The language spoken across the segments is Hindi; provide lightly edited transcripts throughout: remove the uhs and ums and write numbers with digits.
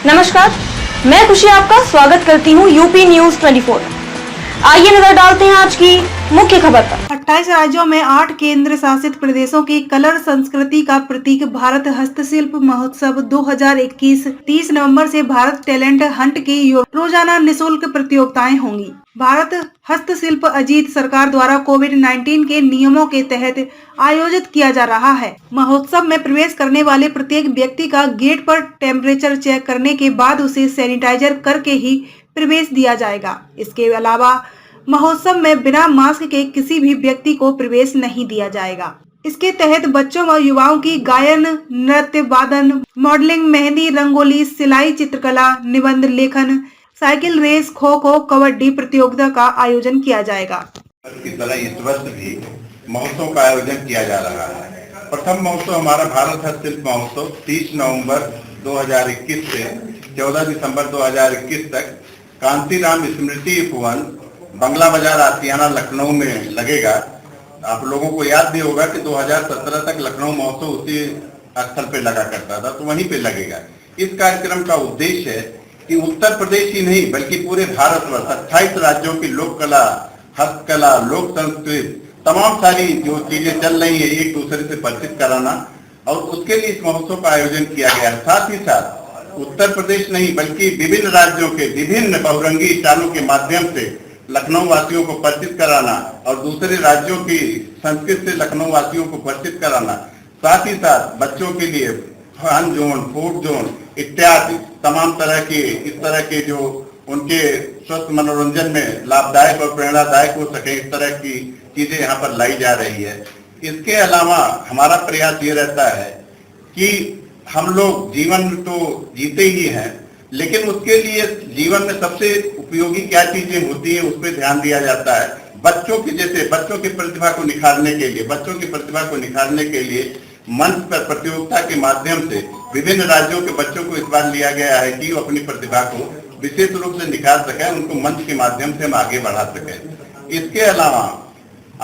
नमस्कार, मैं खुशी आपका स्वागत करती हूँ यूपी न्यूज 24। आइए नजर डालते हैं आज की मुख्य खबर पर। 28 राज्यों में 8 केंद्र शासित प्रदेशों की कलर संस्कृति का प्रतीक भारत हस्तशिल्प महोत्सव 2021 30 नवंबर से भारत टैलेंट हंट की रोजाना निशुल्क प्रतियोगिताएं होंगी। भारत हस्तशिल्प अजीत सरकार द्वारा कोविड-19 के नियमों के तहत आयोजित किया जा रहा है। महोत्सव में प्रवेश करने वाले प्रत्येक व्यक्ति का गेट पर टेम्परेचर चेक करने के बाद उसे सैनिटाइजर करके ही प्रवेश दिया जाएगा। इसके अलावा महोत्सव में बिना मास्क के किसी भी व्यक्ति को प्रवेश नहीं दिया जाएगा। इसके तहत बच्चों व युवाओं की गायन, नृत्य, वादन, मॉडलिंग, मेहंदी, रंगोली, सिलाई, चित्रकला, निबंध लेखन, साइकिल रेस, खो खो, कबड्डी प्रतियोगिता का आयोजन किया जाएगा। की तरह इस वर्ष भी महोत्सव का आयोजन किया जा रहा है। प्रथम महोत्सव हमारा भारत हस्तशिल्प महोत्सव 30 नवंबर 2021 से 14 दिसंबर 2021 तक कांतीराम स्मृति उपवन, बंगला बाजार, आसियाना, लखनऊ में लगेगा। आप लोगों को याद भी होगा कि 2017 तक लखनऊ महोत्सव उसी स्थल पे लगा करता था, तो वहीं पे लगेगा। इस कार्यक्रम का उद्देश्य है कि उत्तर प्रदेश ही नहीं बल्कि पूरे भारतवर्ष 28 राज्यों की लोक कला, हस्तकला, लोक संस्कृति, तमाम सारी जो चीजें चल रही है एक दूसरे से परिचित कराना, और उसके लिए इस महोत्सव का आयोजन किया गया है। साथ ही साथ उत्तर प्रदेश नहीं बल्कि विभिन्न राज्यों के विभिन्न बहुरंगी स्टाइलों के माध्यम से लखनऊ वासियों को परिचित कराना और दूसरे राज्यों की संस्कृति से लखनऊ वासियों को परिचित कराना, साथ ही साथ बच्चों के लिए फन जोन, फूड जोन इत्यादि तमाम तरह के इस तरह के जो उनके स्वस्थ मनोरंजन में लाभदायक और प्रेरणादायक हो सके, इस तरह की चीजें यहाँ पर लाई जा रही है। इसके अलावा हमारा प्रयास ये रहता है कि हम लोग जीवन तो जीते ही हैं, लेकिन उसके लिए जीवन में सबसे उपयोगी क्या चीजें होती है उस पर ध्यान दिया जाता है। बच्चों की प्रतिभा को निखारने के लिए मंच पर प्रतियोगिता के माध्यम से विभिन्न राज्यों के बच्चों को इस बार लिया गया है कि वो अपनी प्रतिभा को विशेष रूप से निखार सकें, उनको मंच के माध्यम से हम आगे बढ़ा सकें। इसके अलावा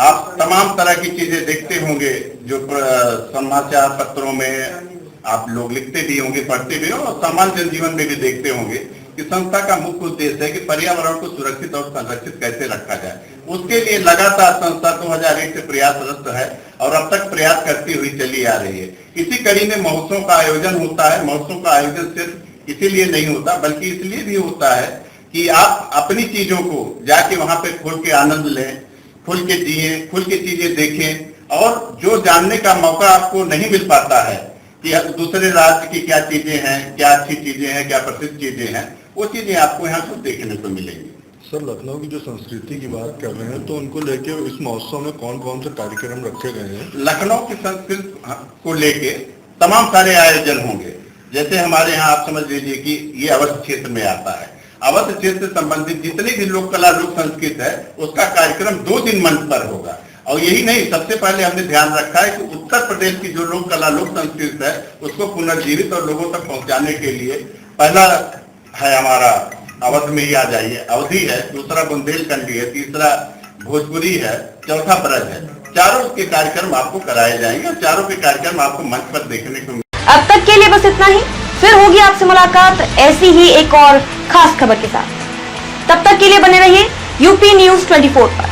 आप तमाम तरह की चीजें देखते होंगे जो समाचार पत्रों में आप लोग लिखते भी होंगे, पढ़ते भी हो और सामान्य जनजीवन में भी देखते होंगे कि संस्था का मुख्य उद्देश्य है कि पर्यावरण को सुरक्षित और संरक्षित कैसे रखा जाए। उसके लिए लगातार संस्था 2001 से प्रयासरत है और अब तक प्रयास करती हुई चली आ रही है। इसी कड़ी में महोत्सव का आयोजन होता है। महोत्सव का आयोजन सिर्फ इसीलिए नहीं होता बल्कि इसलिए भी होता है कि आप अपनी चीजों को जाके वहां पे खोल के आनंद लें, खुल के जिए, खुल के चीजें देखें, और जो जानने का मौका आपको नहीं मिल पाता है कि दूसरे राज्य की क्या चीजें हैं, क्या अच्छी चीजें हैं, क्या प्रसिद्ध चीजें हैं, वो चीजें आपको यहाँ से देखने को मिलेंगी। सर, लखनऊ की जो संस्कृति की बात कर रहे हैं तो उनको लेके इस महोत्सव में कौन कौन से कार्यक्रम रखे गए हैं? लखनऊ की संस्कृति को लेके तमाम सारे आयोजन होंगे। जैसे हमारे यहाँ आप समझ लीजिए कि ये अवध क्षेत्र में आता है। अवध क्षेत्र से संबंधित जितनी भी लोक कला, लोक संस्कृति है, उसका कार्यक्रम 2 दिन मंच पर होगा। और यही नहीं, सबसे पहले हमने ध्यान रखा है कि उत्तर प्रदेश की जो लोक कला, लोक संस्कृति है उसको पुनर्जीवित और लोगों तक पहुंचाने के लिए पहला है हमारा अवध में ही आ जाइए, अवधी है, दूसरा बुंदेलखंडी है, तीसरा भोजपुरी है, चौथा ब्रज है। चारों के कार्यक्रम आपको कराए जाएंगे और चारों के कार्यक्रम आपको मंच पर देखने को मिलेंगे। अब तक के लिए बस इतना ही, फिर होगी आपसे मुलाकात ऐसी ही एक और खास खबर के साथ। तब तक के लिए बने रहिए यूपी न्यूज 24 पर।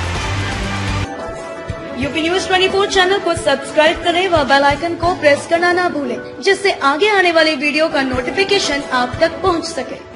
यूपी न्यूज 24 चैनल को सब्सक्राइब करें व बेल आइकन को प्रेस करना ना भूलें, जिससे आगे आने वाले वीडियो का नोटिफिकेशन आप तक पहुंच सके।